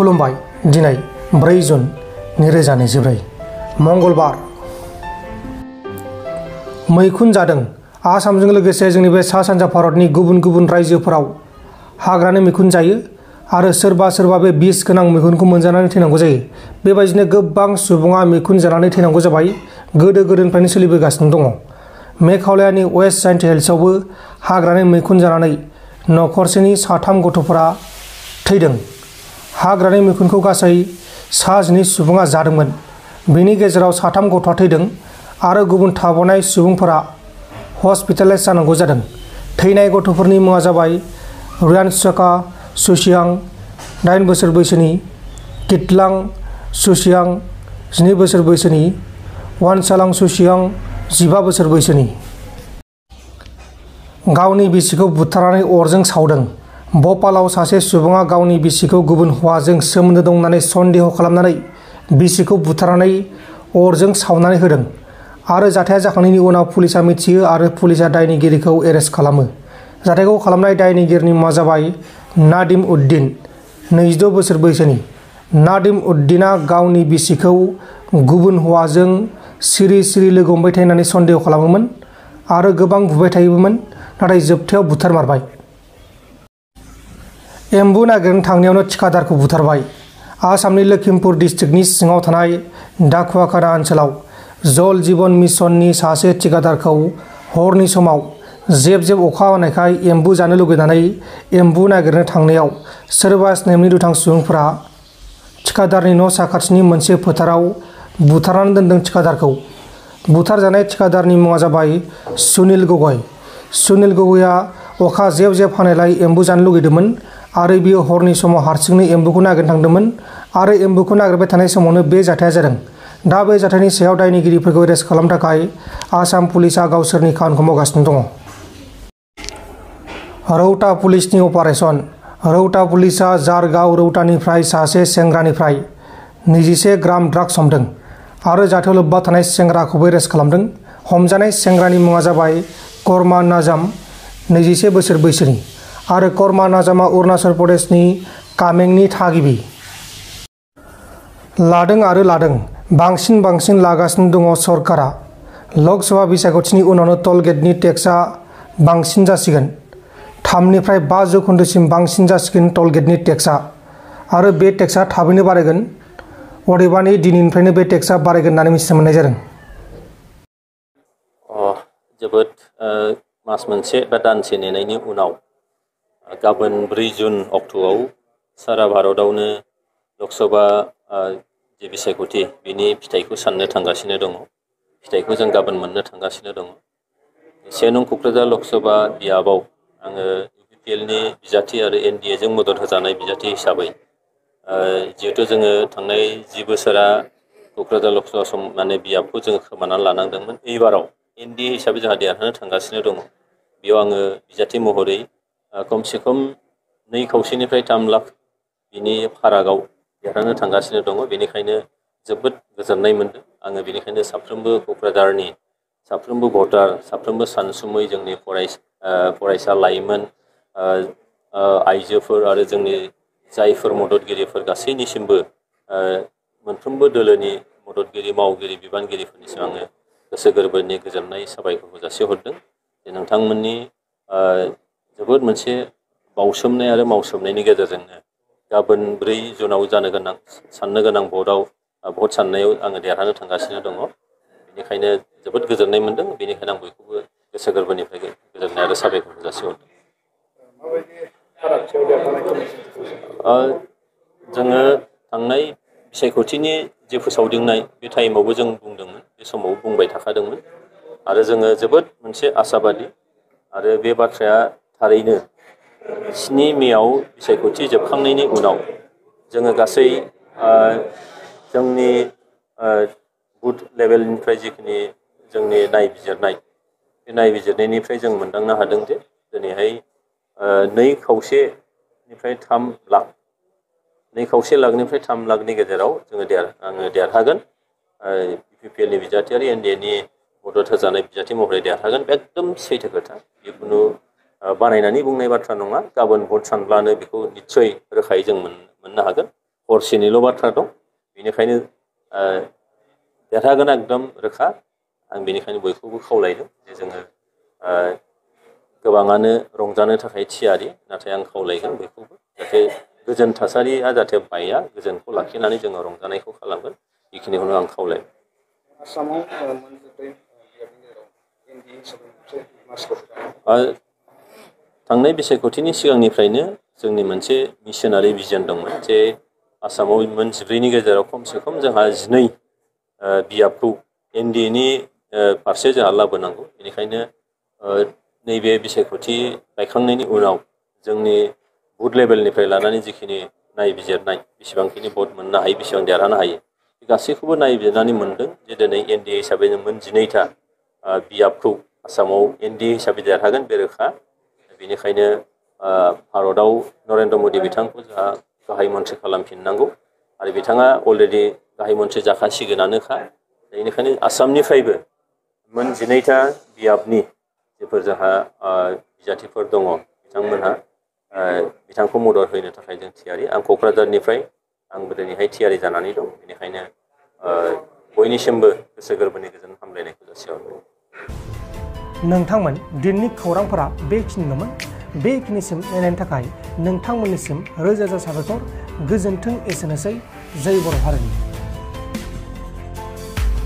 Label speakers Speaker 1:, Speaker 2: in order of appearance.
Speaker 1: खुलुमबाय। दिनै 4 जुन 2024 मंगलबार। मैखुन जादों। आसामजों लोगोसे जोंनि बे सा सानजा भारतनि गुबुन गुबुन रायजोफोराव हाग्रानि मैखुन जायो आरो सोरबा बे बिस गोनां मैखुनखौ मोनजानानै थैनांगौ जायो। बेबायदिनो गोबां सुबुङा मैखुन जानानै थैनांगौ जाबाय। गोदोनिफ्रायनो सोलिबोगासिनो दङ। मेघालयानि वेस्ट जायन्ट हिल्सआवबो हाग्रानि मैखुन जानानै नखरसेनि 3 गथ'फोरा थैदों। हाग्रानि मैखुनखौ गासै 19 सुबुङा जादोंमोन। बेनि गेजेराव 3 गथ'आ थैदों आरो गुबुन थाबावनाय सुबुंफोरा हस्पिटालाइज जानांगौ जादों। थैनाय गथ'फोरनि मुङा जाबाय रियानसका सुसियां 8 बोसोर बैसोनि, किटलां सुसियां 12 बोसोर बैसोनि, वानसालां सुसियां 15 बोसोर बैसोनि। गावनि बिसिखौ बुथारनानै अरजों सावदों। भपालाव सासे सुबुङा गावनि बिसिखौ गुबुन हौवाजों सोमोन्दो दं होननानै सन्देह खालामनानै बिसिखौ बुथारनानै अरजों सावनानै होदों आरो जाथाया जाखांनायनि उनाव पुलिसआ मिथियो आरो पुलिसआ दायनिगिरिखौ एरेस्ट खालामो। जाथायखौ खालामनाय दायनिगिरिनि मुङा जाबाय नादिम उद्दिन 26 बोसोर बैसोनि। नादिम उद्दिना गावनि बिसिखौ गुबुन हौवाजों सिरि लोगो हमबाय थायो होननानै सन्देह खालामोमोन आरो गोबां बुबाय थायोमोन, नाथाय जोबथायाव बुथारमारबाय। एम्बु नागिरनो थांनायावनो थिखादारखौ बुथारबाय। आसामनि लखिमपुर डिस्ट्रिक्टनि सिङाव थानाय डाकुवाखाना ओनसोलाव जल जीवन मिशननि सासे थिखादारखौ हरनि समाव जेब अखा हानायखाय एम्बु जानो लुगैनानै एम्बु नागिरनो थांनायाव सोरबा स्नेमनि दुथां सुबुंफोरा थिखादारनि न' साखाथिनि मोनसे फोथाराव बुथारनानै दोनदों। थिखादारखौ बुथारजानाय थिखादारनि मुङा जाबाय सुनिल गगৈ। सुनिल गगैआ अखा जेब हानायलाय एम्बु जानो लुगैदोंमोन आरो बियो हरनि समाव हारसिंनो एम्बुखौ नागिरनो थांदोंमोन आरो एम्बुखौ नागिरबाय थानाय समावनो बे जाथाया जादों। दा बे जाथायनि सायाव दायनिगिरिफोरखौ एरेस्ट खालामनो थाखाय आसाम पुलिसआ गावसोरनि खामानिखौ मावगासिनो दङ। रौता पुलिसनि अपारेशन। रौता पुलिसआ जारगाव रौतानिफ्राय सासे सेंग्रानिफ्राय 21 ग्राम ड्राग्स हमदों आरो जाथायाव लोब्बा थानाय सेंग्राखौबो एरेस्ट खालामदों। हमजानाय सेंग्रानि मुङा जाबाय कर्मा नाजाम 21 बोसोर बैसोनि आरो कर्मा नाजामा अरुणाचल प्रदेशनि कामेंनि थागिबि। लादों बांसिन लागासिनो दङ सरकारा। लकसभा बिसायख'थिनि उनावनो टल गेटनि टेक्सआ बांसिन जासिगोन। 3 निफ्राय 5 जौखोन्दोसिम बांसिन जासिगोन टल गेटनि टेक्सआ आरो बे टेक्सआ थाबैनो बारायगोन। अदेबानि दिनैनिफ्रायनो बे टेक्सआ बारायगोन होननानै मिथिनो मोननाय जादों।
Speaker 2: जोबोद मास मोनसे बा दानसे नेनायनि उनाव गाबोन 4 जुन अक्ट'आव सारा भारतआवनो लकसभा जे बिसायख'थि बिनि फिथाइखौ साननो थांगासिनो दङ। फिथाइखौ जों गाबोन मोननो थांगासिनो दङ। 1 नं क'क्राझार लकसभा बियाबाव आङो UPPLनि बिजाथि आरो NDAजों मदद होजानाय बिजाथि हिसाबै जिहेथु जोङो थांनाय 10 बोसोरा क'क्राझार लकसभा बियाबखौ जोङो खोमानानै लानांदोंमोन। एबाराव NDA हिसाबै जोंहा देरहानो थांगासिनो दङ। बेयाव आङो बिजाथि महरै खमसे खम 2 खावसेनिफ्राय 3 लाख बिनि फारागाव देरहानो थांगासिनो दङ। बेनिखायनो जोबोद गोजोननाय मोनदों। आङो बेनिखायनो साफ्रोमबो क'क्राझारनि साफ्रोमबो भटार, साफ्रोमबो सानसुमै जोंनि फरायसा लाइमोन, आइजोफोर आरो जोंनि जायफोर मददगिरिफोर गासैनिसिमबो मोनफ्रोमबो दोलोनि मददगिरि, मावगिरि, बिबानगिरिफोरनिसिम आङो गोसो गोरबोनि गोजोननाय साबायखरखौ जासिहरदों। जे नोंथांमोननि जोबोद मोनसे बावसोमनाय आरो मावसोमनायनि गेजेरजोंनो गाबोन 4 जुनाव साननो गोनां भट साननायाव आङो देरहानो थांगासिनो दङ। बेनिखायनो जोबोद गोजोननाय मोनदों। बेनिखायनो आं बयखौबो गोसो गोरबोनिफ्राय गोजोननाय आरो साबायखरखौ जासिहरदों। जोङो थांनाय बिसायख'थिनि जे फोसावदिंनाय बे टाइमावबो जों बुंदोंमोन, बे समाव बुंबाय थाखादोंमोन आरो जोङो जोबोद मोनसे आसाबादि आरो बे बाथ्राया थारैनो 7 मेआव बिसायख'थि जोबखांनायनि उनाव जोङो गासै जोंनि बुथ लेभेलनिफ्राय जिखिनि जोंनि नायबिजिरनाय, बे नायबिजिरनायनिफ्राय जों मोनदांनो हादों जे दिनैहाय 2 खावसेनिफ्राय 3 लाख 2 खावसे लाखनिफ्राय 3 लाखनि गेजेराव आङो देरहागोन। UPPLनि बिजाथि आरो NDAनि मदद होजानाय बिजाथि महरै देरहागोन। एकदम सैथो खोथा। जिखुनु बानायनानै बुंनाय बाथ्रा नङा। गाबोन भट सानब्लानो बेखौ निस्सय रोखायै जों मोननो हागोन। हरसेनिल' बाथ्रा दं। बेनिखायनो देरहागोन एकदम रोखा। आं बेनिखायनो बयखौबो खावलायदों जे जोङो गोबाङानो रंजानो थाखाय थियारि, नाथाय आं खावलायगोन बयखौबो जाहाथे गोजोन थासारिया जाहाथे बाया, गोजोनखौ लाखिनानै जोङो रंजानायखौ खालामगोन, बेखिनिखौनो आं खावलायबाय। थांनाय बिसायख'थिनि सिगांनिफ्रायनो जोंनि मोनसे मिशनारि भिजन दंमोन जे आसामाव मोन 14नि गेजेराव खमसे खम जोंहा 12 बियाबखौ NDA-नि फारसे जोंहा लाबोनांगौ। बेनिखायनो नैबे बिसायख'थि बायखांनायनि उनाव जोंनि बुथ लेभेलनिफ्राय लानानै जिखिनि नायबिजिरनाय, बेसेबांखिनि भट मोननो हायो, बेसेबां देरहानो हायो, गासैखौबो नायबिजिरनानै मोनदों जे दिनै NDA हिसाबै मोन 12था बियाबखौ आसामाव NDA हिसाबै देरहागोन बे रोखा। बेनिखायनो भारतआव नरेन्द्र मदि बिथांखौ जोंहा गाहाय मन्थ्रि खालामफिननांगौ आरो बिथाङा अलरेडि गाहाय मन्थ्रि जाखासिगोनानोखा। बेनिखायनो आसामनिफ्रायबो मोन 12था बियाबनि जेफोर जोंहा बिजाथिफोर दङ, बिथांमोनहा बिथांखौ मदद होनो थाखाय जों थियारि। आं क'क्राझारनिफ्राय आंबो दिनैहाय थियारि जानानै दं। बेनिखायनो बयनिसिमबो गोसो गोरबोनि गोजोन हामलायनायखौ जासिहरबाय।
Speaker 1: नोंथांमोन दिनैनि खौरांफोरा बेखिनिल'मोन। बेखिनिसिम नायनायनि थाखाय नोंथांमोननिसिम रोजा रोजा साबायखर। गोजोन्थों। एसेनोसै। जय बर' हारिनि।